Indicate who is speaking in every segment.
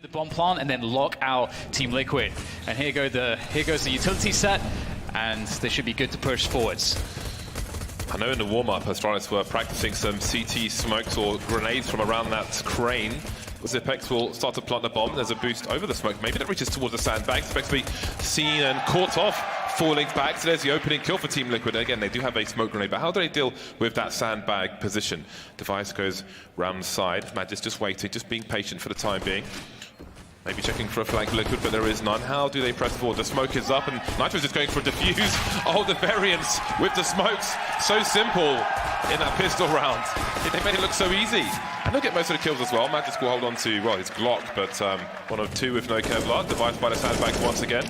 Speaker 1: the bomb plant and then lock out Team Liquid. And here goes the utility set, and they should be good to push forwards.
Speaker 2: I know in the warm-up, Astralis were practicing some CT smokes or grenades from around that crane. Zipex will start to plant the bomb. There's a boost over the smoke. Maybe that reaches towards the sandbag. Zipex will be seen and caught off, falling back. So there's the opening kill for Team Liquid. Again, they do have a smoke grenade, but how do they deal with that sandbag position? Device goes round the side. Magis just waiting, just being patient for the time being. Maybe checking for a flank Liquid, but there is none. How do they press forward? The smoke is up, and Nitro's just going for a defuse. Oh, the variance with the smokes. So simple in that pistol round. They made it look so easy. And they'll get most of the kills as well. Magis will hold on to, well, his Glock, but one of two with no Kevlar. Device by the sandbags once again.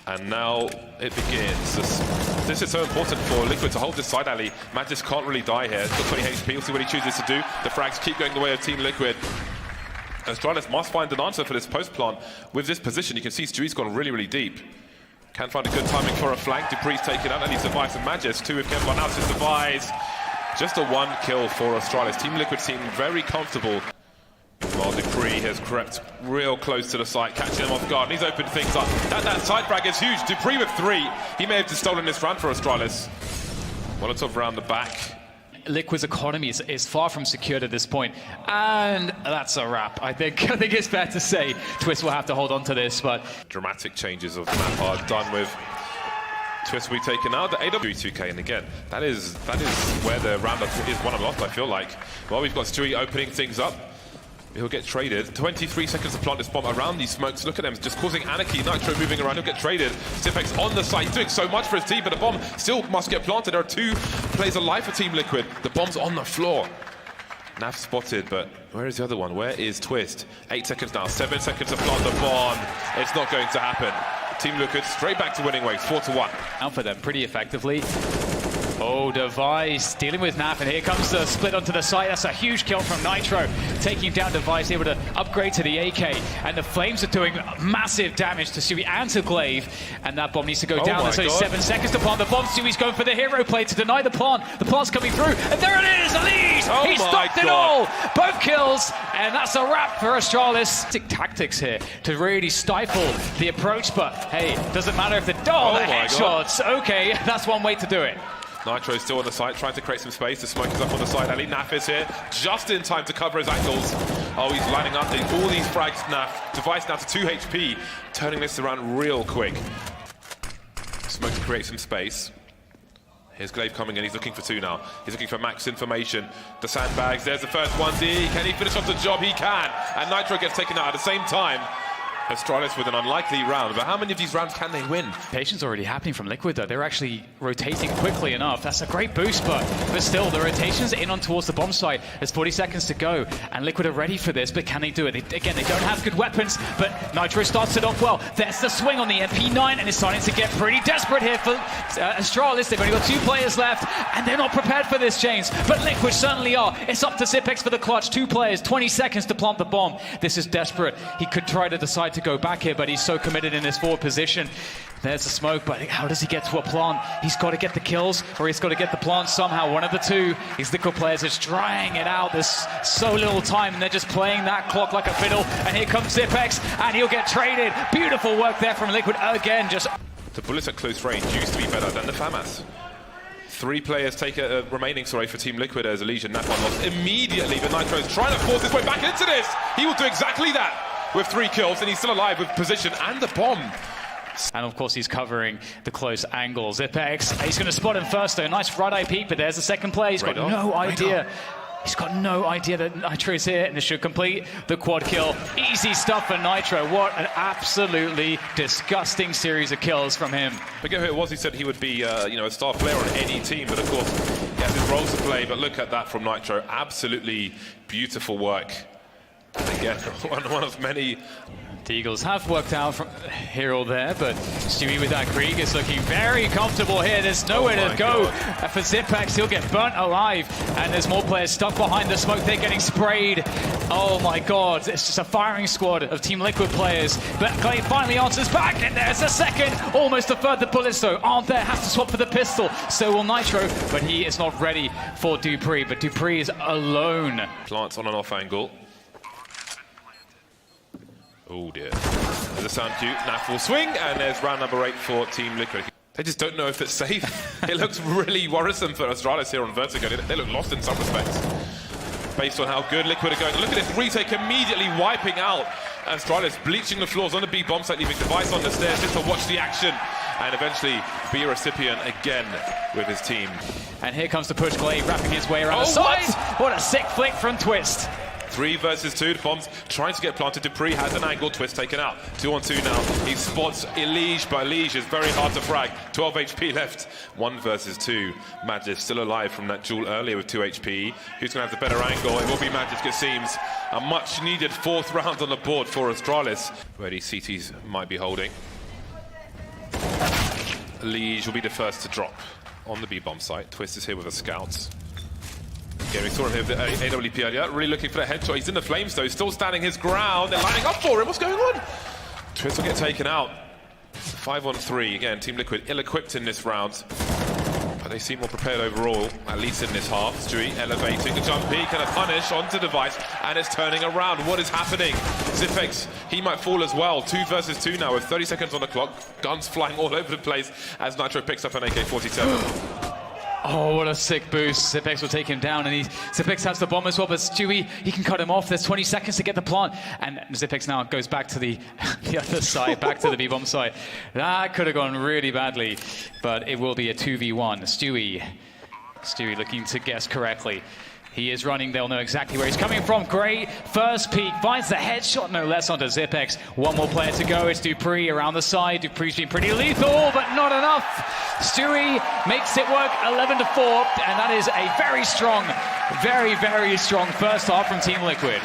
Speaker 2: And now it begins. This is so important for Liquid to hold this side alley. Magis can't really die here. He's got 20 HP. We'll see what he chooses to do. The frags keep going the way of Team Liquid. Astralis must find an answer for this post-plant. With this position, you can see Stewie's gone really, really deep. Can't find a good timing for a flank. Dupree's taken out, and he's Device and Magis. Two with Kevlar, now it's just Device. Just a one kill for Astralis. Team Liquid seem very comfortable. While Dupree has crept real close to the site, catching him off guard, and he's opened things up. That side frag is huge. Dupree with 3. He may have just stolen this round for Astralis. Molotov around the back.
Speaker 1: Liquid's economy is far from secured at this point, and that's a wrap. I think it's fair to say Twist will have to hold on to this, but
Speaker 2: dramatic changes of map are done with. Twist will be taken out. The AW2K, and again, that is where the roundup is won and lost, I feel like. Well, we've got Stewie opening things up. He'll get traded. 23 seconds to plant this bomb around these smokes. Look at them, just causing anarchy. Nitro moving around, he'll get traded. Zipex on the side, doing so much for his team, but the bomb still must get planted. There are 2 players alive for Team Liquid. The bomb's on the floor. Nav spotted, but where is the other one? Where is Twist? 8 seconds now, 7 seconds to plant the bomb. It's not going to happen. Team Liquid straight back to winning ways, 4-1.
Speaker 1: Out for them pretty effectively. Oh, Device dealing with Naf, and here comes the split onto the side. That's a huge kill from Nitro, taking down Device, able to upgrade to the AK, and the Flames are doing massive damage to Stewie and to Glaive, and that bomb needs to go down. There's only 7 seconds to plant the bomb. Stewie's going for the hero play to deny the plant. The plant's coming through, and there it is, Elise! He stopped it all! Both kills, and that's a wrap for Astralis. Tactics here to really stifle the approach, but hey, doesn't matter if the headshots. Okay, that's one way to do it.
Speaker 2: Nitro is still on the side, trying to create some space. The smoke is up on the side. Ali Naf is here, just in time to cover his angles. Oh, he's lining up all these frags, Naf. Device now to 2 HP, turning this around real quick. Smoke to create some space. Here's Glaive coming in, he's looking for 2 now. He's looking for max information. The sandbags, there's the first 1D. Can he finish off the job? He can. And Nitro gets taken out at the same time. Astralis with an unlikely round, but how many of these rounds can they win?
Speaker 1: Patience already happening from Liquid though. They're actually rotating quickly enough. That's a great boost, but still, the rotation's in on towards the bomb site. There's 40 seconds to go, and Liquid are ready for this, but can they do it? Again, they don't have good weapons, but Nitro starts it off well. There's the swing on the MP9, and it's starting to get pretty desperate here for Astralis. They've only got 2 players left, and they're not prepared for this, James, but Liquid certainly are. It's up to Zipex for the clutch. 2 players, 20 seconds to plant the bomb. This is desperate. He could try to decide to go back here, but he's so committed in this forward position. There's the smoke, but how does he get to a plant? He's got to get the kills, or he's got to get the plant somehow. One of the 2. These Liquid players are just drying it out. There's so little time, and they're just playing that clock like a fiddle. And here comes Zipex, and he'll get traded. Beautiful work there from Liquid again. Just
Speaker 2: the bullets at close range used to be better than the FAMAS. 3 players take remaining, for Team Liquid as Elysian. Nap lost immediately, but Nitro's trying to force his way back into this. He will do exactly that with 3 kills, and he's still alive with position and the bomb.
Speaker 1: And of course he's covering the close angle. Zipex, he's going to spot him first though. Nice front-eye peek, but there's the second play. He's got no idea. He's got no idea that Nitro's here, and this should complete the quad kill. Easy stuff for Nitro. What an absolutely disgusting series of kills from him.
Speaker 2: Forget who it was. He said he would be, a star player on any team, but of course he has his roles to play. But look at that from Nitro. Absolutely beautiful work. And again, one of many.
Speaker 1: The Eagles have worked out from here or there, but Stewie with that Krieg is looking very comfortable here. There's nowhere to go for Zipex. He'll get burnt alive, and there's more players stuck behind the smoke. They're getting sprayed. Oh my God, it's just a firing squad of Team Liquid players. But Clay finally answers back, and there's a second. Almost a third. The bullets though aren't there. Has to swap for the pistol. So will Nitro, but he is not ready for Dupree. But Dupree is alone.
Speaker 2: Plants on an off angle. Oh dear. There's a sound cue. Naf will swing, and there's round number 8 for Team Liquid. They just don't know if it's safe. It looks really worrisome for Astralis here on Vertigo. They look lost in some respects, based on how good Liquid are going. Look at this retake immediately wiping out Astralis, bleaching the floors on the B bomb site, leaving Device on the stairs just to watch the action, and eventually be a recipient again with his team.
Speaker 1: And here comes the push. Glaive wrapping his way around the side. What a sick flick from Twist.
Speaker 2: 3 versus 2, the bomb's trying to get planted. Dupree has an angle, Twist taken out. 2 on 2 now. He spots Elige, but Elige is very hard to frag. 12 HP left. 1 versus 2. Magis still alive from that duel earlier with 2 HP. Who's going to have the better angle? It will be Magis, it seems. A much needed 4th round on the board for Astralis, where these CTs might be holding. Elige will be the first to drop on the B-bomb site. Twist is here with the scouts. Yeah, we saw him here with the AWP earlier, really looking for that headshot. He's in the flames though, he's still standing his ground. They're lining up for him, what's going on? Twist will get taken out. 5 on 3, again, Team Liquid ill-equipped in this round. But they seem more prepared overall, at least in this half. Stewie elevating the jump peak and a punish onto Device, and it's turning around. What is happening? Zipex, he might fall as well. 2 versus 2 now with 30 seconds on the clock. Guns flying all over the place as Nitro picks up an AK-47.
Speaker 1: Oh, what a sick boost. Zipex will take him down, and Zipex has the bomb as well, but Stewie, he can cut him off. There's 20 seconds to get the plant, and Zipex now goes back to the other side, back to the B-bomb side. That could have gone really badly, but it will be a 2v1. Stewie looking to guess correctly. He is running, they'll know exactly where he's coming from. Great first peek, finds the headshot, no less onto Zipex. One more player to go, it's Dupree around the side. Dupree's been pretty lethal, but not enough. Stewie makes it work 11-4, and that is a very strong, very strong first half from Team Liquid.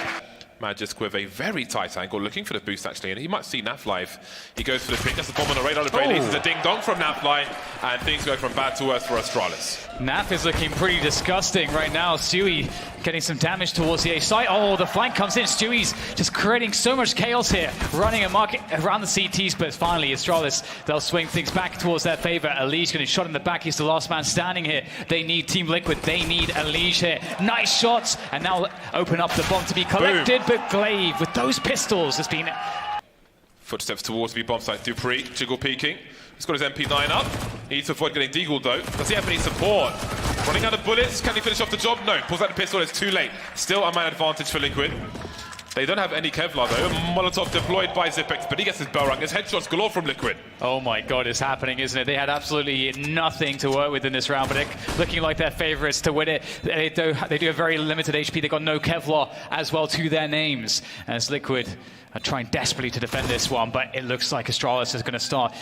Speaker 2: Magisk with a very tight angle, looking for the boost actually, and he might see Naf live. He goes for the pick, that's the bomb on the radar. The very least is a ding-dong from Naf live, and things go from bad to worse for Astralis.
Speaker 1: Naf is looking pretty disgusting right now. Stewie getting some damage towards the A site. Oh, the flank comes in. Stewie's just creating so much chaos here, running a market around the CTs, but finally Astralis, they'll swing things back towards their favor. Elige getting shot in the back. He's the last man standing here. They need Team Liquid. They need Elige here. Nice shots, and now open up the bomb to be collected. Boom. But Glaive, with those pistols, has been...
Speaker 2: Footsteps towards the bomb site. Dupree, jiggle peeking. He's got his MP9 up. He needs to avoid getting deagled though. Does he have any support? Running out of bullets. Can he finish off the job? No. Pulls out the pistol. It's too late. Still a man advantage for Liquid. They don't have any Kevlar though. Molotov deployed by Zipex, but he gets his bell rung. His headshots galore from Liquid.
Speaker 1: Oh my god, it's happening, isn't it? They had absolutely nothing to work with in this round, but they're looking like they're favourites to win it. They do have very limited HP. They've got no Kevlar as well to their names. As Liquid are trying desperately to defend this one, but it looks like Astralis is going to start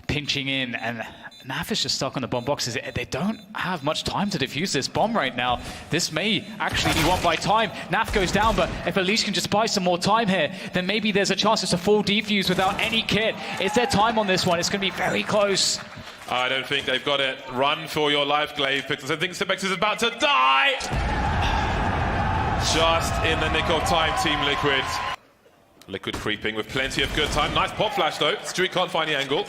Speaker 1: pinching in, and Naf is just stuck on the bomb boxes. They don't have much time to defuse this bomb right now. This may actually be won by time. Naf goes down, but if Elige can just buy some more time here, then maybe there's a chance it's a full defuse without any kit. Is there time on this one? It's going to be very close.
Speaker 2: I don't think they've got it. Run for your life, Glaive Pixels. I think Zipex is about to die! Just in the nick of time, Team Liquid. Liquid creeping with plenty of good time. Nice pop flash though. Stewie can't find the angle.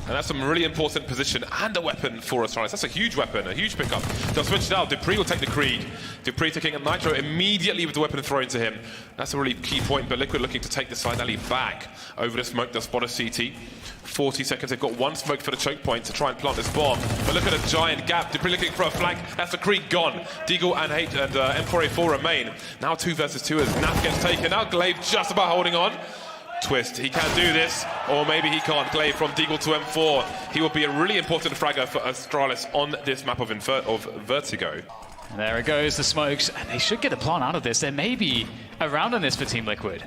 Speaker 2: And that's some really important position and a weapon for Astralis. That's a huge weapon, a huge pickup. They'll switch it out. Dupree will take the Krieg. Dupree taking a Nitro immediately with the weapon thrown to him. That's a really key point, but Liquid looking to take the side alley back. Over the smoke, they'll spot a CT. 40 seconds, they've got one smoke for the choke point to try and plant this bomb. But look at a giant gap. Dupree looking for a flank. That's the Krieg gone. Deagle and M4A4 remain. Now 2 versus 2 as Naf gets taken out. Glaive just about holding on. Twist, he can do this, or maybe he can't. Glaive from Deagle to M4. He will be a really important fragger for Astralis on this map of Vertigo.
Speaker 1: And there it goes, the smokes, and they should get a plant out of this. There may be a round on this for Team Liquid.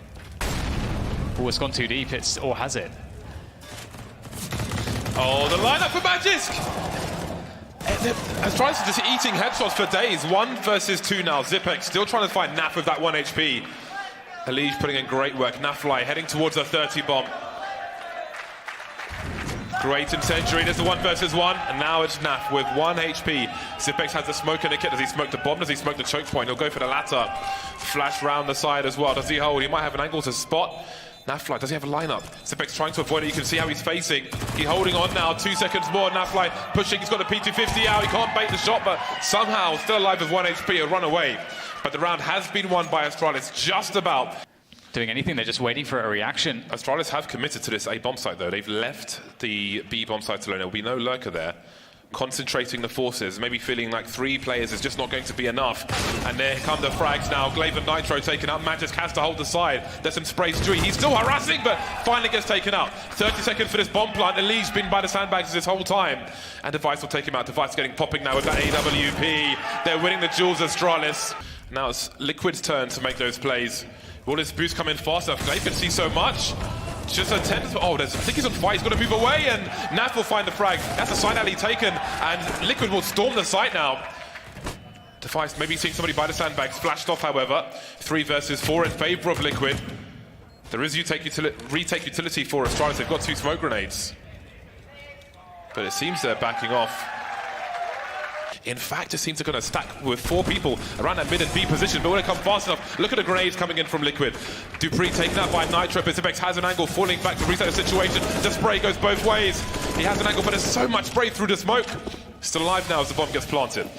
Speaker 1: Oh, it's gone too deep, or has it?
Speaker 2: Oh, the lineup for Magisk! Astralis is just eating headshots for days. 1 versus 2 now. Zipex still trying to find Naf with that 1 HP. Elige putting in great work. Nafly heading towards a 30 bomb. Great in Century. There's the 1 versus 1. And now it's Naf with 1 HP. Zipex has the smoke in the kit. Does he smoke the bomb? Does he smoke the choke point? He'll go for the latter. Flash round the side as well. Does he hold? He might have an angle to spot. Nafly, does he have a lineup? Zipex trying to avoid it. You can see how he's facing. He's holding on now. 2 seconds more. Nafly pushing. He's got a P250 out. He can't bait the shot, but somehow still alive with 1 HP. He'll run away. But the round has been won by Astralis, just about.
Speaker 1: doing anything. They're just waiting for a reaction.
Speaker 2: Astralis have committed to this A bomb site though. They've left the B bomb site alone. There will be no lurker there. Concentrating the forces, maybe feeling like 3 players is just not going to be enough. And there come the frags now. Glaive and Nitro taken out. Magisk has to hold the side. There's some sprays Stewie. He's still harassing, but finally gets taken out. 30 seconds for this bomb plant. Elise been by the sandbags this whole time. And Device will take him out. Device getting popping now with that AWP. They're winning the duels, Astralis. Now it's Liquid's turn to make those plays. Will this boost come in faster? Glaive can see so much. Just a 10. Oh, I think he's on fire. He's got to move away, and Naf will find the frag. That's a side alley taken, and Liquid will storm the site now. Device maybe seeing somebody by the sandbags. Flashed off, however. 3 versus 4 in favor of Liquid. There is retake utility for Astralis. They've got 2 smoke grenades. But it seems they're backing off. In fact, it seems they're going to stack with 4 people around that mid and B position, but when it comes fast enough, look at the grenades coming in from Liquid. Dupree taken out by Nitro, but Zipex has an angle, falling back to reset the situation. The spray goes both ways. He has an angle, but there's so much spray through the smoke. Still alive now as the bomb gets planted.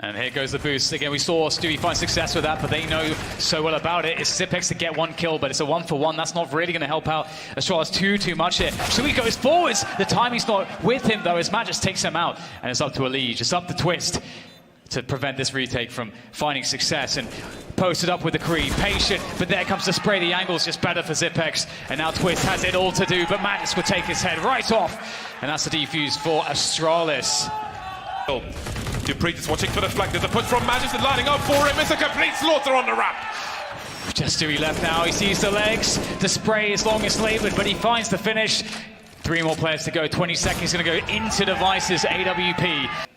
Speaker 1: And here goes the boost. Again, we saw Stewie find success with that, but they know so well about it. It's Zipex to get 1 kill, but it's a 1-for-1. That's not really going to help out Astralis too much here. Stewie goes forwards. The timing's not with him, though, as Matt just takes him out. And it's up to Elige. It's up to Twist to prevent this retake from finding success. And posted up with the Creed. Patient, but there comes the spray. The angle's just better for Zipex. And now Twist has it all to do, but Magisk will take his head right off. And that's the defuse for Astralis.
Speaker 2: Dupree just watching for the flank. There's a push from Magisk and lining up for him. It's a complete slaughter on the ramp.
Speaker 1: Just Stewie left now. He sees the legs. The spray is longest laboured, but he finds the finish. 3 more players to go. 20 seconds going to go into Device's AWP.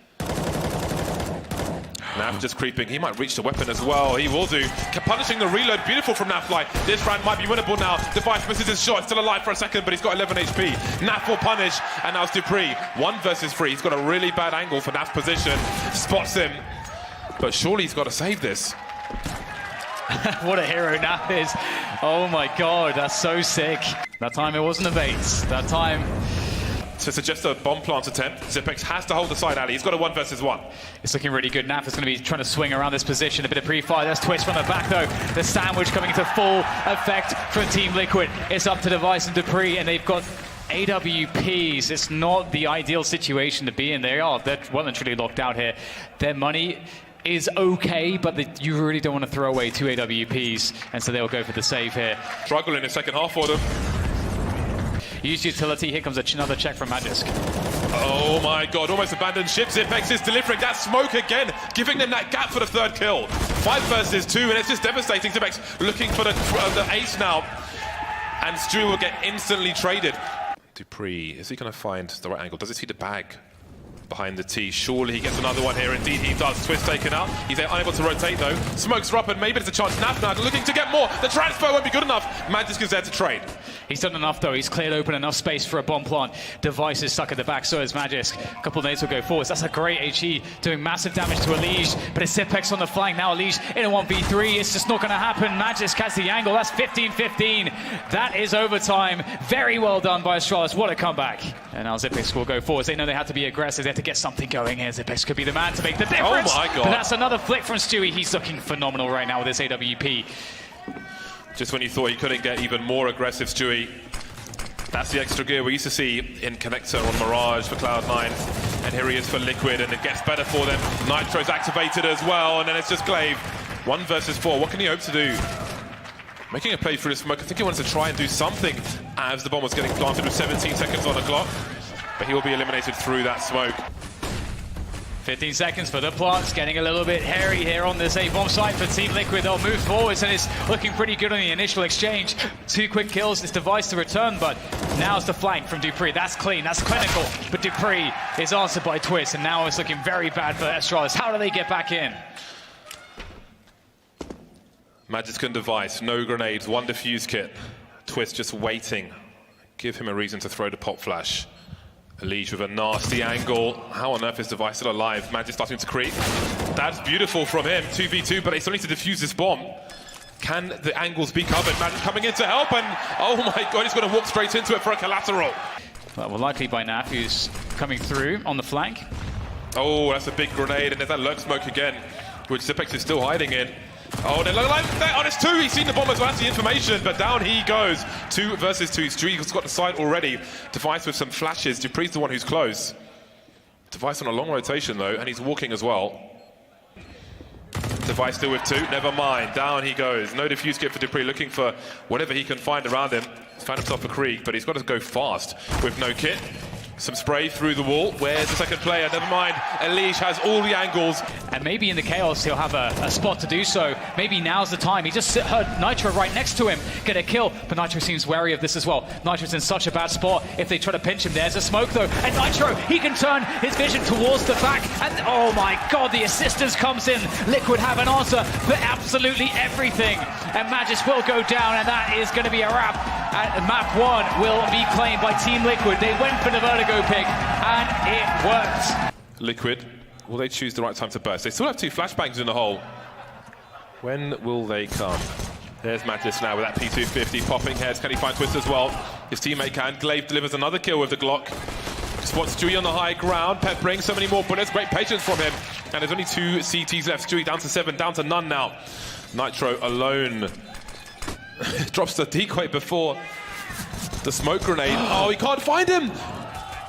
Speaker 2: Naf just creeping. He might reach the weapon as well. He will do. Punishing the reload. Beautiful from Nafly. This round might be winnable now. Device misses his shot. Still alive for a second, but he's got 11 HP. Naf will punish, and now it's Dupree. 1 versus 3. He's got a really bad angle for Naf's position. Spots him, but surely he's got to save this.
Speaker 1: What a hero Naf is. Oh my god, that's so sick. That time it wasn't a bait. That time...
Speaker 2: To suggest a bomb plant attempt, Zipex has to hold the side alley. He's got a 1 versus 1.
Speaker 1: It's looking really good. Naf is going to be trying to swing around this position. A bit of pre-fire. There's Twist from the back, though. The sandwich coming into full effect from Team Liquid. It's up to Device and Dupree, and they've got AWPs. It's not the ideal situation to be in. They're well and truly locked out here. Their money is okay, but you really don't want to throw away 2 AWPs, and so they'll go for the save here.
Speaker 2: Struggle in the second half for them.
Speaker 1: Use utility. Here comes another check from Magisk.
Speaker 2: Oh my god, almost abandoned ship. Zipex is delivering that smoke again, giving them that gap for the 3rd kill. 5 versus 2, and it's just devastating. Zipex looking for the ace now, and Stu will get instantly traded. Dupree, is he going to find the right angle? Does he see the bag behind the T? Surely he gets another one here. Indeed he does. Twist taken out. He's unable to rotate though. Smokes are up, and maybe there's a chance. Naf now looking to get more. The transfer won't be good enough. Magisk is there to trade.
Speaker 1: He's done enough though. He's cleared open enough space for a bomb plant. Device is stuck at the back, so is Magisk. A couple of nades will go forwards. That's a great HE, doing massive damage to Elige, but it's Zipex on the flank now. Elige in a 1v3. It's just not going to happen. Magisk has the angle. That's 15-15. That is overtime. Very well done by Astralis. What a comeback. And now Zipex will go forwards. They know they have to be aggressive. They have to get something going here. Zipex could be the man to make the difference.
Speaker 2: Oh my god.
Speaker 1: But that's another flick from Stewie. He's looking phenomenal right now with this AWP.
Speaker 2: Just when you thought he couldn't get even more aggressive, Stewie. That's the extra gear we used to see in Connector on Mirage for Cloud9. And here he is for Liquid, and it gets better for them. Nitro's activated as well, and then it's just Glaive. 1 versus 4. What can he hope to do? Making a play through the smoke. I think he wanted to try and do something as the bomb was getting planted with 17 seconds on the clock. But he will be eliminated through that smoke.
Speaker 1: 15 seconds for the plants, getting a little bit hairy here on this A-bomb site for Team Liquid. They'll move forwards, and it's looking pretty good on the initial exchange. 2 quick kills, this Device to return, but now it's the flank from Dupree. That's clean, that's clinical, but Dupree is answered by Twist, and now it's looking very bad for Astralis. How do they get back in?
Speaker 2: Magisk and Device, no grenades, 1 defuse kit. Twist just waiting. Give him a reason to throw the pop flash. Elige with a nasty angle. How on earth is Device still alive? Magisk starting to creep. That's beautiful from him. 2v2, but they still need to defuse this bomb. Can the angles be covered? Magisk coming in to help, and oh my god, he's going to walk straight into it for a collateral.
Speaker 1: Well, likely by Naf, who's coming through on the flank.
Speaker 2: Oh, that's a big grenade, and there's that lurk smoke again, which Zipex is still hiding in. Oh, they look like that. Oh, it's two. He's seen the bomb as well as the information, but down he goes. 2 versus 2. Streak's got the side already. Device with some flashes. Dupree's the one who's close. Device on a long rotation though, and he's walking as well. Device still with 2. Never mind. Down he goes. No defuse kit for Dupree, looking for whatever he can find around him. He's found himself a Krieg, but he's got to go fast with no kit. Some spray through the wall. Where's the second player? Never mind. Elige has all the angles.
Speaker 1: And maybe in the chaos he'll have a spot to do so. Maybe now's the time. He just heard Nitro right next to him get a kill, but Nitro seems wary of this as well. Nitro's in such a bad spot. If they try to pinch him, there's a smoke though. And Nitro, he can turn his vision towards the back. And oh my god, the assistance comes in. Liquid have an answer for absolutely everything. And Magis will go down, and that is going to be a wrap. And map 1 will be claimed by Team Liquid. They went for the Vertigo pick, and it worked.
Speaker 2: Liquid, will they choose the right time to burst? They still have 2 flashbangs in the hole. When will they come? There's Magis now with that P250 popping heads. Can he find Twist as well? His teammate can. Glaive delivers another kill with the Glock. Spots Stewie on the high ground. Pep brings so many more bullets. Great patience from him. And there's only 2 CTs left. Stewie down to 7, down to none now. Nitro alone. Drops the decoy before the smoke grenade. Oh, he can't find him.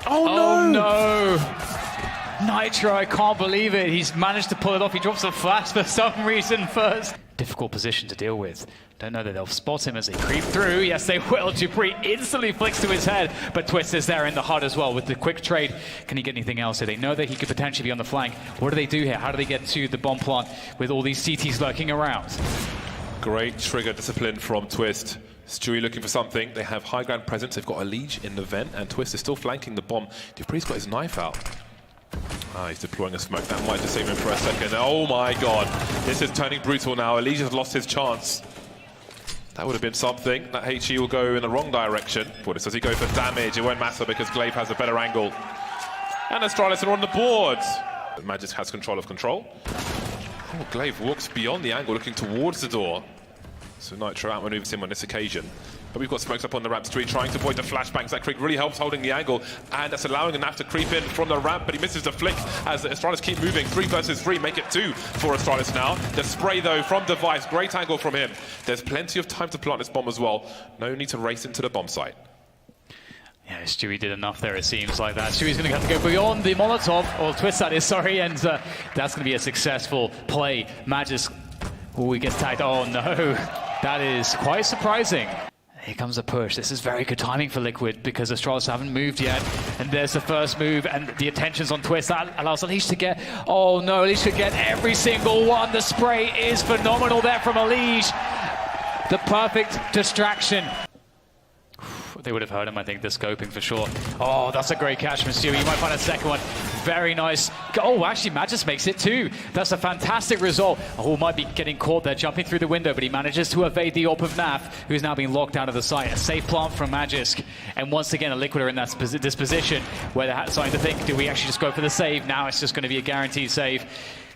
Speaker 2: Oh no!
Speaker 1: Nitro, I can't believe it. He's managed to pull it off. He drops a flash for some reason first. Difficult position to deal with. Don't know that they'll spot him as they creep through. Yes, they will. Dupree instantly flicks to his head, but Twist is there in the HUD as well with the quick trade. Can he get anything else here? They know that he could potentially be on the flank. What do they do here? How do they get to the bomb plant with all these CTs lurking around?
Speaker 2: Great trigger discipline from Twist. Stewie looking for something. They have high ground presence. They've got Elige in the vent, and Twist is still flanking the bomb. Dupree's got his knife out. Ah, he's deploying a smoke. That might just save him for a second. Oh my god. This is turning brutal now. Elige has lost his chance. That would have been something. That HE will go in the wrong direction. But does he go for damage? It won't matter because Glaive has a better angle. And Astralis are on the board. Magis has control of control. Oh, Glaive walks beyond the angle, looking towards the door. So Nitro outmaneuvers him on this occasion. But we've got smokes up on the ramp. Stewie trying to avoid the flashbangs. That Krieg really helps holding the angle, and that's allowing Naf to creep in from the ramp, but he misses the flick as the Astralis keep moving. 3 versus 3, make it 2 for Astralis now. The spray though from Device, great angle from him. There's plenty of time to plant this bomb as well. No need to race into the bomb site.
Speaker 1: Yeah, Stewie did enough there, it seems like that. Stewie's going to have to go beyond the Molotov, or Twist that is, sorry, and that's going to be a successful play. Magis, he gets tagged. Oh no, that is quite surprising. Here comes a push. This is very good timing for Liquid because Astralis haven't moved yet. And there's the first move, and the attention's on Twist. That allows Elige to get... Oh no, Elige should get every single one. The spray is phenomenal there from Elige. The perfect distraction. They would have heard him, I think, the scoping for sure. Oh, that's a great catch from Stewie. You might find a second one. Very nice. Oh, actually, Magis makes it too. That's a fantastic result. Oh, might be getting caught there, jumping through the window, but he manages to evade the AWP of Naf, who's now being locked out of the site. A safe plant from Magis. And once again, a Liquid are in this position where they're starting to think, do we actually just go for the save? Now it's just going to be a guaranteed save.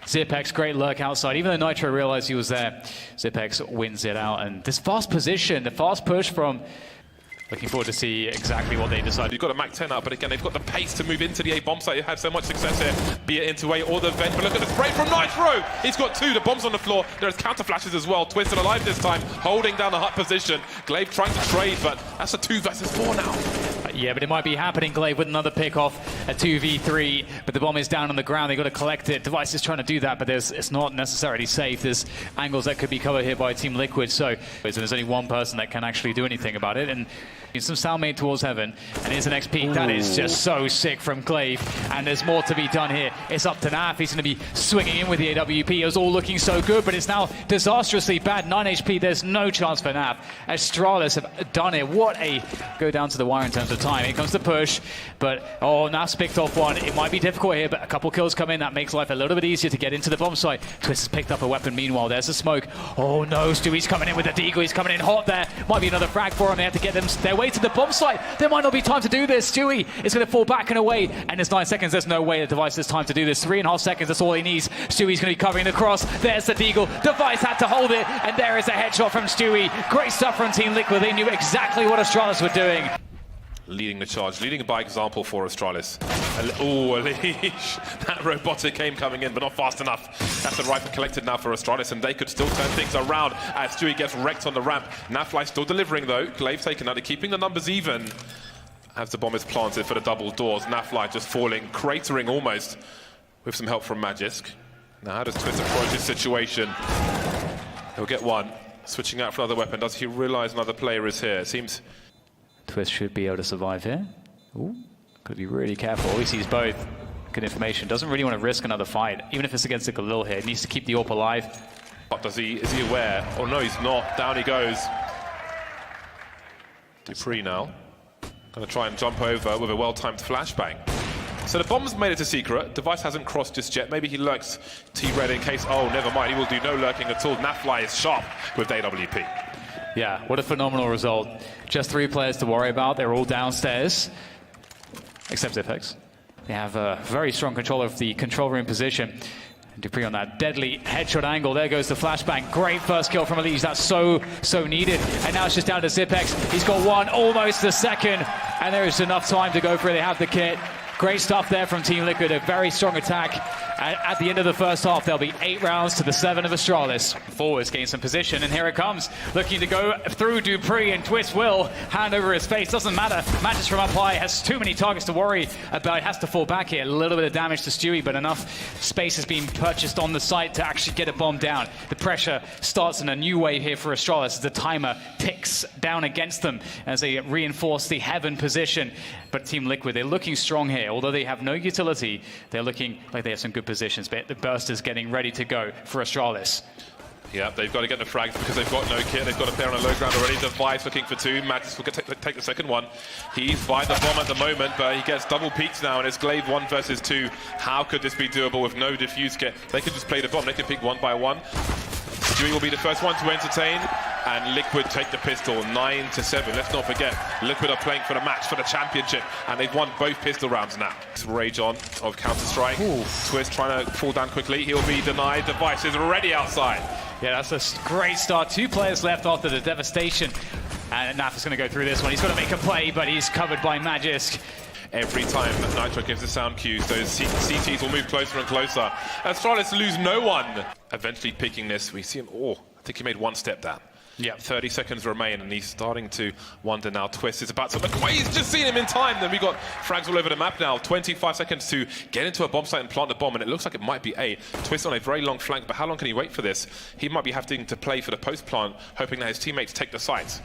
Speaker 1: Zipex, great lurk outside. Even though Nitro realized he was there, Zipex wins it out. And this fast position, the fast push from... Looking forward to see exactly what they decide.
Speaker 2: You've got a Mac 10 up, but again, they've got the pace to move into the A bomb site. They've had so much success here, be it into A or the vent. But look at the spray from Nitro! He's got 2, the bomb's on the floor. There's counter flashes as well. Twisted alive this time, holding down the hut position. Glaive trying to trade, but that's a 2 versus 4 now.
Speaker 1: Yeah, but it might be happening, Glaive, with another pick off, a 2v3, but the bomb is down on the ground. They've got to collect it. Device is trying to do that, but it's not necessarily safe. There's angles that could be covered here by Team Liquid, so there's only one person that can actually do anything about it. And some sound made towards heaven, and here's the next peek. That is just so sick from Glaive, and there's more to be done here. It's up to Naf. He's going to be swinging in with the AWP. It was all looking so good, but it's now disastrously bad. 9 HP, there's no chance for Naf. Astralis have done it. What a... Go down to the wire in terms of time. Here comes the push, but oh, Naf's picked off one. It might be difficult here, but a couple kills come in. That makes life a little bit easier to get into the bomb site. Twist has picked up a weapon. Meanwhile, there's the smoke. Oh no, Stewie's coming in with a deagle. He's coming in hot there. Might be another frag for him. They have to get their way to the bomb site. There might not be time to do this. Stewie is going to fall back and away, and there's 9 seconds. There's no way the Device has time to do this. 3.5 seconds, that's all he needs. Stewie's going to be covering the cross. There's the deagle. Device had to hold it, and there is a headshot from Stewie. Great stuff from Team Liquid. They knew exactly what Astralis were doing.
Speaker 2: leading the charge, leading by example for Astralis. Oh, Elish. That robotic aim coming in, but not fast enough. That's the rifle collected now for Astralis, and they could still turn things around as Stewie gets wrecked on the ramp. Nafly still delivering though. Glaive taken out, they're keeping the numbers even. As the bomb is planted for the double doors, Nafly just falling, cratering almost, with some help from Magisk. Now how does Twist approach this situation? He'll get one. Switching out for another weapon. Does he realize another player is here? It seems...
Speaker 1: Twist should be able to survive here. Ooh, got to be really careful. He sees both. Good information. Doesn't really want to risk another fight, even if it's against a Galil here. Needs to keep the AWP alive.
Speaker 2: But is he aware? Oh no, he's not. Down he goes. Dupree now. Gonna try and jump over with a well-timed flashbang. So the bomb's made it to secret. Device hasn't crossed just yet. Maybe he lurks T-Red in case... Oh, never mind. He will do no lurking at all. Nafly is sharp with AWP.
Speaker 1: Yeah, what a phenomenal result. Just 3 players to worry about. They're all downstairs, except Zipex. They have a very strong control of the control room position. Dupree on that deadly headshot angle. There goes the flashbang. Great first kill from Elise. That's so needed. And now it's just down to Zipex. He's got one, almost the second. And there is enough time to go for it. They have the kit. Great stuff there from Team Liquid. A very strong attack. At the end of the first half, there'll be 8 rounds to the 7 of Astralis. Forwards gain some position, and here it comes. Looking to go through Dupree, and Twist will hand over his face. Doesn't matter. Matches from up high. Has too many targets to worry about. Has to fall back here. A little bit of damage to Stewie, but enough space has been purchased on the site to actually get a bomb down. The pressure starts in a new wave here for Astralis as the timer ticks down against them as they reinforce the heaven position. But Team Liquid, they're looking strong here. Although they have no utility, they're looking like they have some good positions. But the burst is getting ready to go for Astralis.
Speaker 2: Yeah, they've got to get the frags because they've got no kit. They've got a player on a low ground already. Device looking for 2. Magis will take the second one. He's by the bomb at the moment, but he gets double peaks now, and it's Glaive 1 versus 2. How could this be doable with no diffuse kit? They could just play the bomb. They could pick 1 by 1. Stewie will be the first one to entertain, and Liquid take the pistol 9-7. Let's not forget, Liquid are playing for the match, for the championship, and they've won both pistol rounds now. It's Rage on of Counter-Strike. Twist trying to fall down quickly. He'll be denied. Device is already outside.
Speaker 1: Yeah, that's a great start. 2 players left after the devastation. And Naf is going to go through this one. He's got to make a play, but he's covered by Magisk.
Speaker 2: Every time Nitro gives the sound cues, those CTs will move closer and closer. Astralis lose no one. Eventually picking this, we see him. Oh, I think he made 1 step down. Yeah, 30 seconds remain, and he's starting to wonder now. Twist is about to look away. He's just seen him in time. Then we got frags all over the map now. 25 seconds to get into a bomb site and plant the bomb, and it looks like it might be A. Twist on a very long flank, but how long can he wait for this? He might be having to play for the post plant, hoping that his teammates take the sites.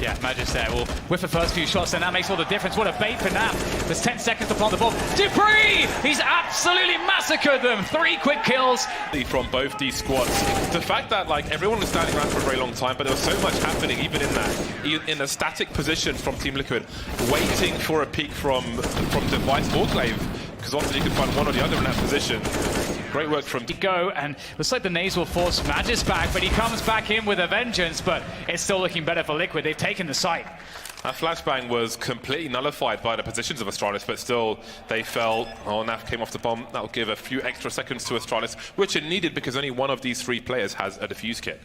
Speaker 1: Yeah, Magis there will whiff the first few shots, and that makes all the difference. What a bait for Nap. There's 10 seconds to plant the bomb. Dupree! He's absolutely massacred them. 3 quick kills.
Speaker 2: From both these squads. The fact that like everyone was standing around for a very long time, but there was so much happening even in a static position from Team Liquid, waiting for a peek from Device or Glaive, because often you can find one or the other in that position. Great work from
Speaker 1: Go, and looks like the nades will force Magis back, but he comes back in with a vengeance, but it's still looking better for Liquid. They've taken the site.
Speaker 2: That flashbang was completely nullified by the positions of Astralis, but still they fell. Oh, Naf came off the bomb. That'll give a few extra seconds to Astralis, which it needed because only one of these 3 players has a defuse kit.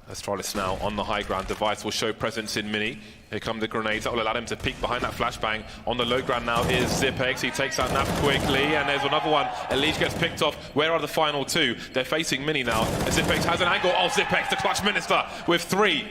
Speaker 2: Astralis now on the high ground. Device will show presence in mini. Here come the grenades. That will allow him to peek behind that flashbang. On the low ground now is Zipex. He takes out Naf quickly, and there's another one. Elise gets picked off. Where are the final 2? They're facing mini now. And Zipex has an angle. Oh, Zipex, the clutch minister with 3.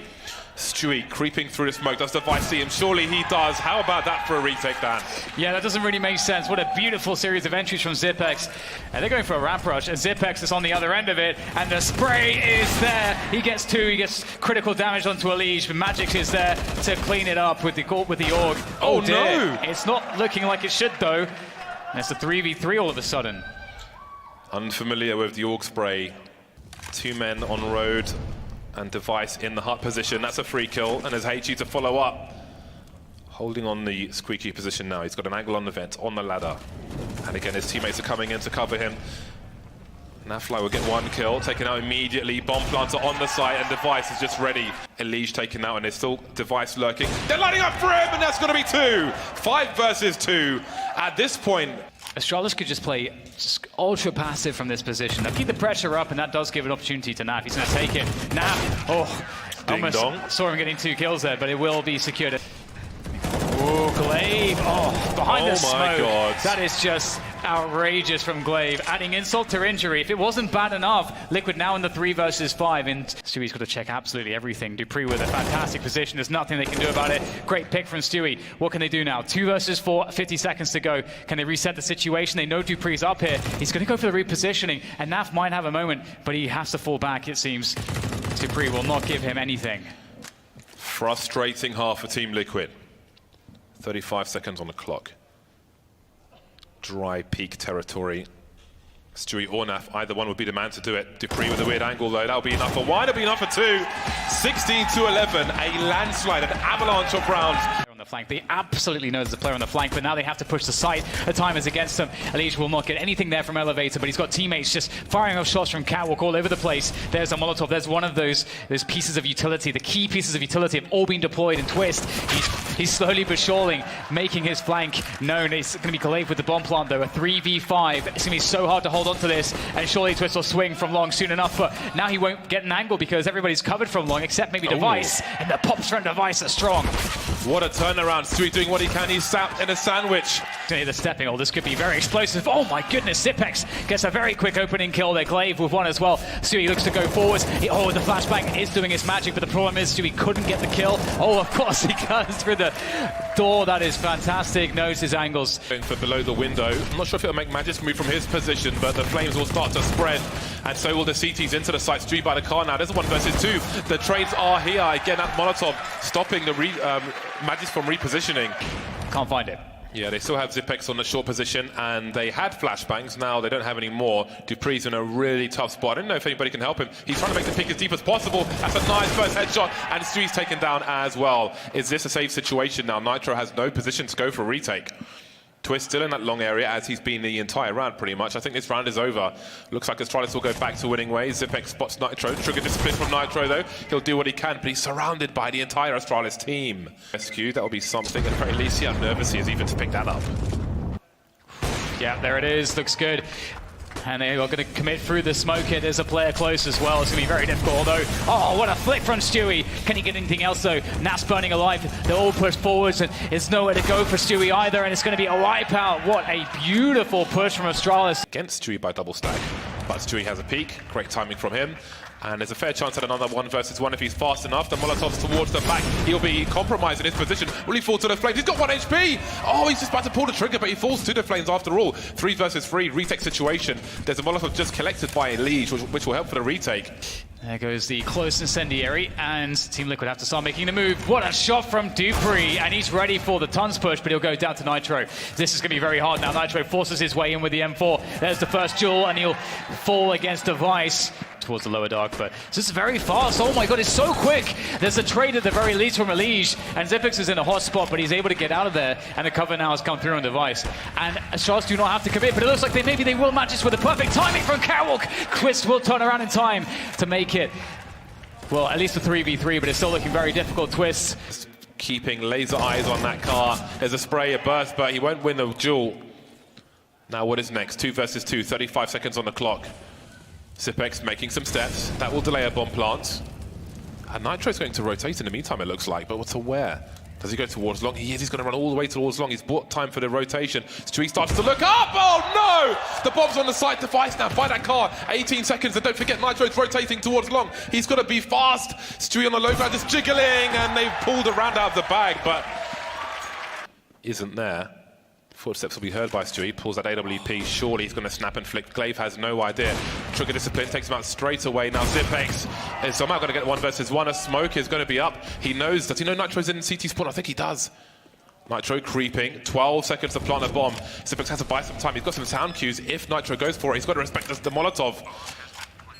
Speaker 2: Stewie creeping through the smoke. Does Device see him? Surely he does. How about that for a retake, Dan? Yeah, that doesn't really make sense. What a beautiful series of entries from Zipex. And they're going for a ramp rush, and Zipex is on the other end of it, and the spray is there. He gets 2. He gets critical damage onto Elige, but Magic is there to clean it up with the Org. Oh dear. No! It's not looking like it should, though. And it's a 3v3 all of a sudden. Unfamiliar with the Org spray. 2 men on road. And Device in the hut position. That's a free kill, and there's HE to follow up. Holding on the squeaky position now. He's got an angle on the vent, on the ladder. And again, his teammates are coming in to cover him. Nafly will get 1 kill, taken out immediately. Bomb planter on the site, and Device is just ready. Elige taken out, and there's still Device lurking. They're lining up for him, and that's going to be 2. 5 versus 2. At this point,
Speaker 1: Astralis could just play ultra passive from this position. They'll keep the pressure up, and that does give an opportunity to Naf. He's going to take it. Naf, almost saw him getting 2 kills there, but it will be secured. Oh, Glaive. Oh, behind the smoke.
Speaker 2: My God.
Speaker 1: That is just outrageous from Glaive. Adding insult to injury. If it wasn't bad enough, Liquid now in the 3 versus 5. And Stewie's got to check absolutely everything. Dupree with a fantastic position. There's nothing they can do about it. Great pick from Stewie. What can they do now? 2 versus 4, 50 seconds to go. Can they reset the situation? They know Dupree's up here. He's going to go for the repositioning. And Naf might have a moment, but he has to fall back, it seems. Dupree will not give him anything.
Speaker 2: Frustrating half for Team Liquid. 35 seconds on the clock. Dry peak territory. Stewie or Naf, either one would be the man to do it. Dupree with a weird angle though, that'll be enough for one, it'll be enough for 2. 16-11, a landslide, an avalanche of rounds.
Speaker 1: On the flank, they absolutely know there's a player on the flank, but now they have to push the site. The time is against them. Elige will not get anything there from Elevator, but he's got teammates just firing off shots from Catwalk all over the place. There's a Molotov, there's one of those pieces of utility. The key pieces of utility have all been deployed in Twist. He's slowly but surely making his flank known. It's going to be Glaive with the bomb plant though, a 3v5. It's going to be so hard to hold on to this, and surely Twist will swing from long soon enough, but now he won't get an angle because everybody's covered from long except maybe Device, and the pops from Device are strong.
Speaker 2: What a turnaround. Stewie doing what he can. He's sat in a sandwich.
Speaker 1: The stepping, oh, this could be very explosive. Oh my goodness, Zipex gets a very quick opening kill there. Glaive with one as well. Stewie looks to go forwards. The flashbang is doing his magic, but the problem is Stewie couldn't get the kill. Oh, of course he goes through the door. That is fantastic. Knows his angles.
Speaker 2: Going for below the window. I'm not sure if it'll make Magic's move from his position, but the flames will start to spread, and so will the CTs into the site. Stewie by the car now. There's 1 versus 2. The trades are here. Again, that Molotov stopping the Magic's from repositioning.
Speaker 1: Can't find it.
Speaker 2: Yeah, they still have Zipex on the short position, and they had flashbangs. Now they don't have any more. Dupree's in a really tough spot. I don't know if anybody can help him. He's trying to make the pick as deep as possible. That's a nice first headshot, and Stewie's taken down as well. Is this a safe situation now? Nitro has no position to go for a retake. Twist still in that long area, as he's been the entire round pretty much. I think this round is over. Looks like Astralis will go back to winning ways. Zipex spots Nitro. Trigger discipline from Nitro though. He'll do what he can, but he's surrounded by the entire Astralis team. Rescue, that'll be something. At the very least, see how nervous he is even to pick that up.
Speaker 1: Yeah, there it is. Looks good. And they are going to commit through the smoke here. There's a player close as well. It's going to be very difficult, although... Oh, what a flick from Stewie. Can he get anything else, though? Naf's burning alive. They're all pushed forwards, and there's nowhere to go for Stewie either, and it's going to be a wipeout. What a beautiful push from Astralis.
Speaker 2: Against Stewie by double stack, but Stewie has a peek. Great timing from him. And there's a fair chance at another 1 versus 1 if he's fast enough. The Molotov's towards the back. He'll be compromised in his position. Will he fall to the flames? He's got 1 HP! Oh, he's just about to pull the trigger, but he falls to the flames after all. 3 versus 3, retake situation. There's a Molotov just collected by Elige, which will help for the retake.
Speaker 1: There goes the close incendiary, and Team Liquid have to start making the move. What a shot from Dupree, and he's ready for the tons push, but he'll go down to Nitro. This is going to be very hard now. Nitro forces his way in with the M4. There's the first duel, and he'll fall against Device towards the lower dark, but this is very fast. Oh my god, it's so quick. There's a trade at the very least from Elige, and Zipex is in a hot spot, but he's able to get out of there, and the cover now has come through on Device. And Astralis do not have to commit, but it looks like maybe they will match this with the perfect timing from Catwalk. Twist will turn around in time to make it, well, at least a 3v3, but it's still looking very difficult. Twist
Speaker 2: keeping laser eyes on that car. There's a spray, a burst, but he won't win the duel. Now what is next? 2 versus 2, 35 seconds on the clock. Zipex making some steps. That will delay a bomb plant. And Nitro's going to rotate in the meantime, it looks like, but to where? Does he go towards long? He is. He's going to run all the way towards long. He's bought time for the rotation. Stewie starts to look up. Oh no! The bomb's on the side. Device now by that car. 18 seconds. And don't forget, Nitro's rotating towards long. He's got to be fast. Stewie on the low ground just jiggling. And they've pulled a round out of the bag, but isn't there. Footsteps will be heard by Stewie. Pulls that AWP. Surely he's going to snap and flick. Glaive has no idea. Trigger discipline takes him out straight away. Now Zipex is somehow going to get 1 versus 1. A smoke is going to be up. He knows. Does he know Nitro's in CT spawn? I think he does. Nitro creeping. 12 seconds to plant a bomb. Zipex has to buy some time. He's got some sound cues. If Nitro goes for it, he's got to respect the Molotov.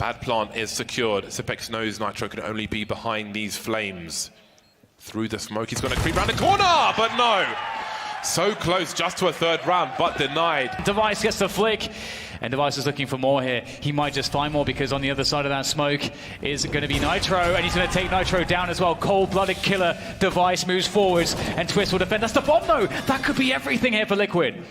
Speaker 2: Bad plant is secured. Zipex knows Nitro can only be behind these flames. Through the smoke, he's going to creep around the corner, but no. So close just to a 3rd round, but denied.
Speaker 1: Device gets the flick, and Device is looking for more here. He might just find more, because on the other side of that smoke is going to be Nitro, and he's going to take Nitro down as well. Cold-blooded killer. Device moves forwards, and Twist will defend. That's the bomb, though. That could be everything here for Liquid.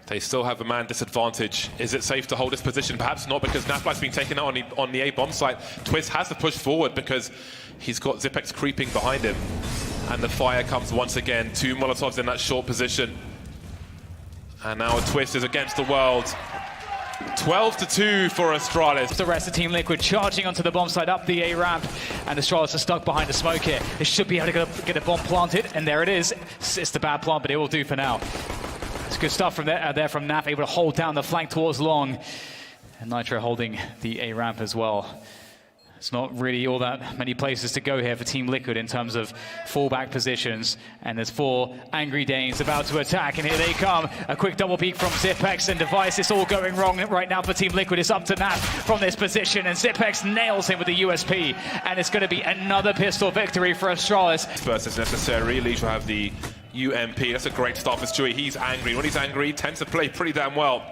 Speaker 2: They still have a man disadvantage. Is it safe to hold this position? Perhaps not, because Naflight's been taken out on the A bomb site. Twist has to push forward because he's got Zipex creeping behind him. And the fire comes once again. 2 Molotovs in that short position. And now a twist is against the world. 12-2 for Astralis.
Speaker 1: The rest of Team Liquid charging onto the bomb side up the A ramp, and Astralis are stuck behind the smoke here. They should be able to get a bomb planted, and there it is. It's the bad plant, but it will do for now. It's good stuff from there from Naf, able to hold down the flank towards Long, and Nitro holding the A ramp as well. It's not really all that many places to go here for Team Liquid in terms of fallback positions. And there's 4 Angry Danes about to attack, and here they come. A quick double peek from Zipex and Device. It's all going wrong right now for Team Liquid. It's up to Naf from this position, and Zipex nails him with the USP. And it's going to be another pistol victory for Astralis.
Speaker 2: Burst is necessary. Leach will have the UMP. That's a great start for Stewie. He's angry. When he's angry, he tends to play pretty damn well.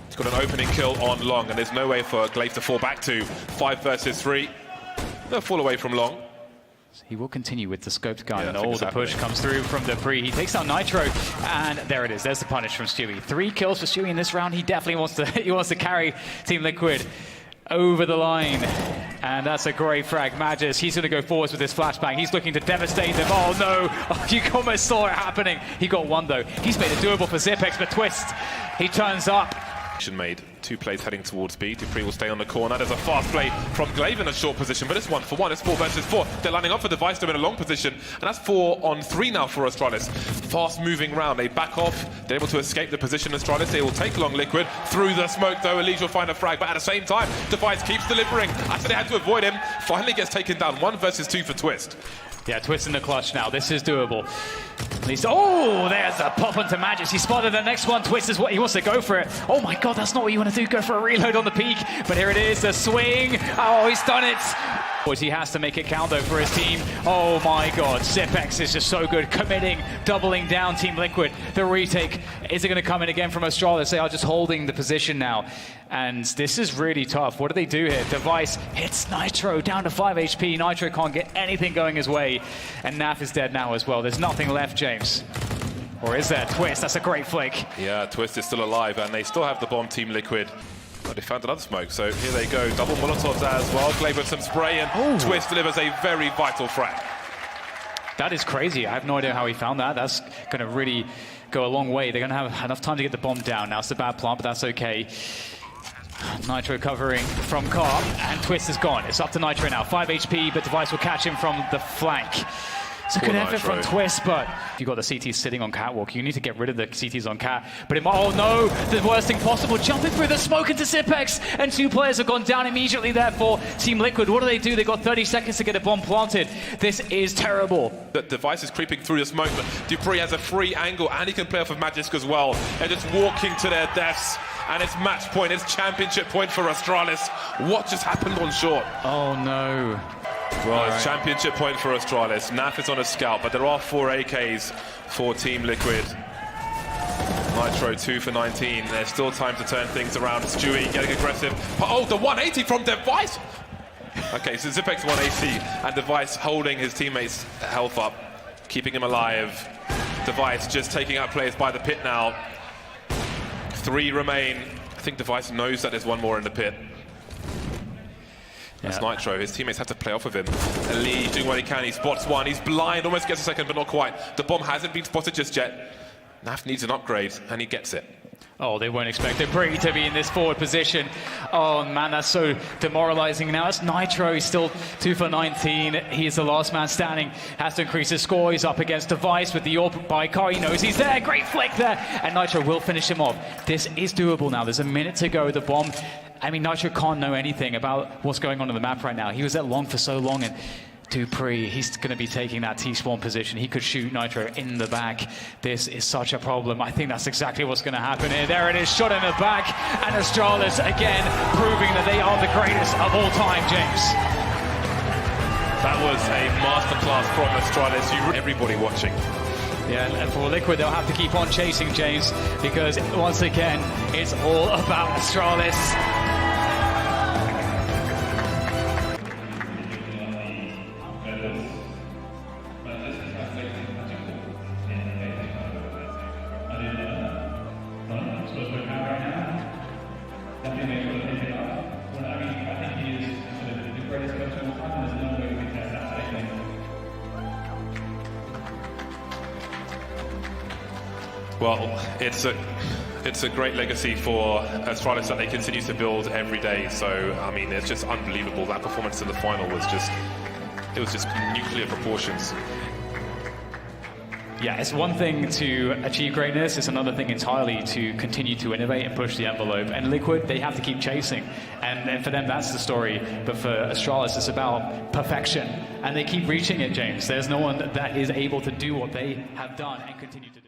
Speaker 2: He's got an opening kill on Long, and there's no way for Glaive to fall back to. 5 versus 3. They'll fall away from Long.
Speaker 1: He will continue with the scoped gun, and
Speaker 2: all
Speaker 1: the push comes through from Dupree. He takes out Nitro, and there it is. There's the punish from Stewie. 3 kills for Stewie in this round. He definitely wants to carry Team Liquid over the line. And that's a great frag. Magis, he's going to go forwards with this flashbang. He's looking to devastate them. Oh no, you almost saw it happening. He got one though. He's made it doable for Zipex, but Twist, he turns up.
Speaker 2: Made 2 plays heading towards B. Dupree will stay on the corner. There's a fast play from Glaive in a short position, but it's 1-for-1. It's 4 versus 4. They're lining up for Device to in a long position, and that's 4-on-3 now for Astralis. Fast moving round. They back off. They're able to escape the position. Astralis, they will take Long Liquid through the smoke though. Elise will find a frag, but at the same time, Device keeps delivering. I said they had to avoid him. Finally gets taken down. 1 versus 2 for Twist.
Speaker 1: Yeah, Twist in the clutch now. This is doable. At least, oh, there's a pop onto Magis. He spotted the next one. Twist is what he wants to go for it. Oh my God, that's not what you want to do. Go for a reload on the peak. But here it is, the swing. Oh, he's done it. He has to make it count though for his team. Oh my God, Zipex is just so good. Committing, doubling down Team Liquid. The retake, is it going to come in again from Astralis? They are just holding the position now. And this is really tough. What do they do here? Device hits Nitro down to 5 HP. Nitro can't get anything going his way. And Naf is dead now as well. There's nothing left, James. Or is there? Twist, that's a great flick.
Speaker 2: Yeah, Twist is still alive, and they still have the bomb, Team Liquid. But they found another smoke, so here they go. Double Molotovs as well. Glaive with some spray, and Twist delivers a very vital frag.
Speaker 1: That is crazy. I have no idea how he found that. That's going to really go a long way. They're going to have enough time to get the bomb down. Now it's a bad plant, but that's okay. Nitro covering from Carp, and Twist is gone. It's up to Nitro now. 5 HP, but Device will catch him from the flank. It's a good effort from Twist, but you've got the CTs sitting on catwalk. You need to get rid of the CTs on cat. But it might, oh no, the worst thing possible, jumping through the smoke into Zipex, and 2 players have gone down immediately there for Team Liquid. What do? They've got 30 seconds to get a bomb planted. This is terrible.
Speaker 2: The Device is creeping through the smoke, but Dupree has a free angle, and he can play off of Magisk as well. They're just walking to their deaths, and it's match point, it's championship point for Astralis. What just happened on short?
Speaker 1: Oh no.
Speaker 2: Well, it's championship point for Astralis. Naf is on a scout, but there are 4 AKs for Team Liquid. Nitro 2 for 19. There's still time to turn things around. Stewie getting aggressive. Oh, the 180 from Device! Okay, so Zipex 180, and Device holding his teammates' health up, keeping him alive. Device just taking out players by the pit now. 3 remain. I think Device knows that there's 1 more in the pit. That's Nitro. His teammates have to play off of him. Ali doing what he can. He spots 1. He's blind. Almost gets a second, but not quite. The bomb hasn't been spotted just yet. Naf needs an upgrade, and he gets it.
Speaker 1: Oh, they won't expect Dupree to be in this forward position. Oh man, that's so demoralizing now. It's Nitro. He's still 2 for 19. He's the last man standing. Has to increase his score. He's up against Device with the orb by car. He knows he's there. Great flick there. And Nitro will finish him off. This is doable now. There's a minute to go. The bomb, I mean, Nitro can't know anything about what's going on the map right now. He was at Long for so long, and Dupree, he's going to be taking that T-spawn position. He could shoot Nitro in the back. This is such a problem. I think that's exactly what's going to happen here. There it is, shot in the back. And Astralis, again, proving that they are the greatest of all time, James.
Speaker 2: That was a masterclass from Astralis. Everybody watching.
Speaker 1: Yeah, and for Liquid, they'll have to keep on chasing, James, because once again, it's all about Astralis.
Speaker 2: Well, it's a great legacy for Astralis that they continue to build every day. So, I mean, it's just unbelievable. That performance in the final was just nuclear proportions.
Speaker 1: Yeah, it's one thing to achieve greatness, it's another thing entirely to continue to innovate and push the envelope. And Liquid, they have to keep chasing. And for them, that's the story. But for Astralis, it's about perfection. And they keep reaching it, James. There's no one that is able to do what they have done and continue to do.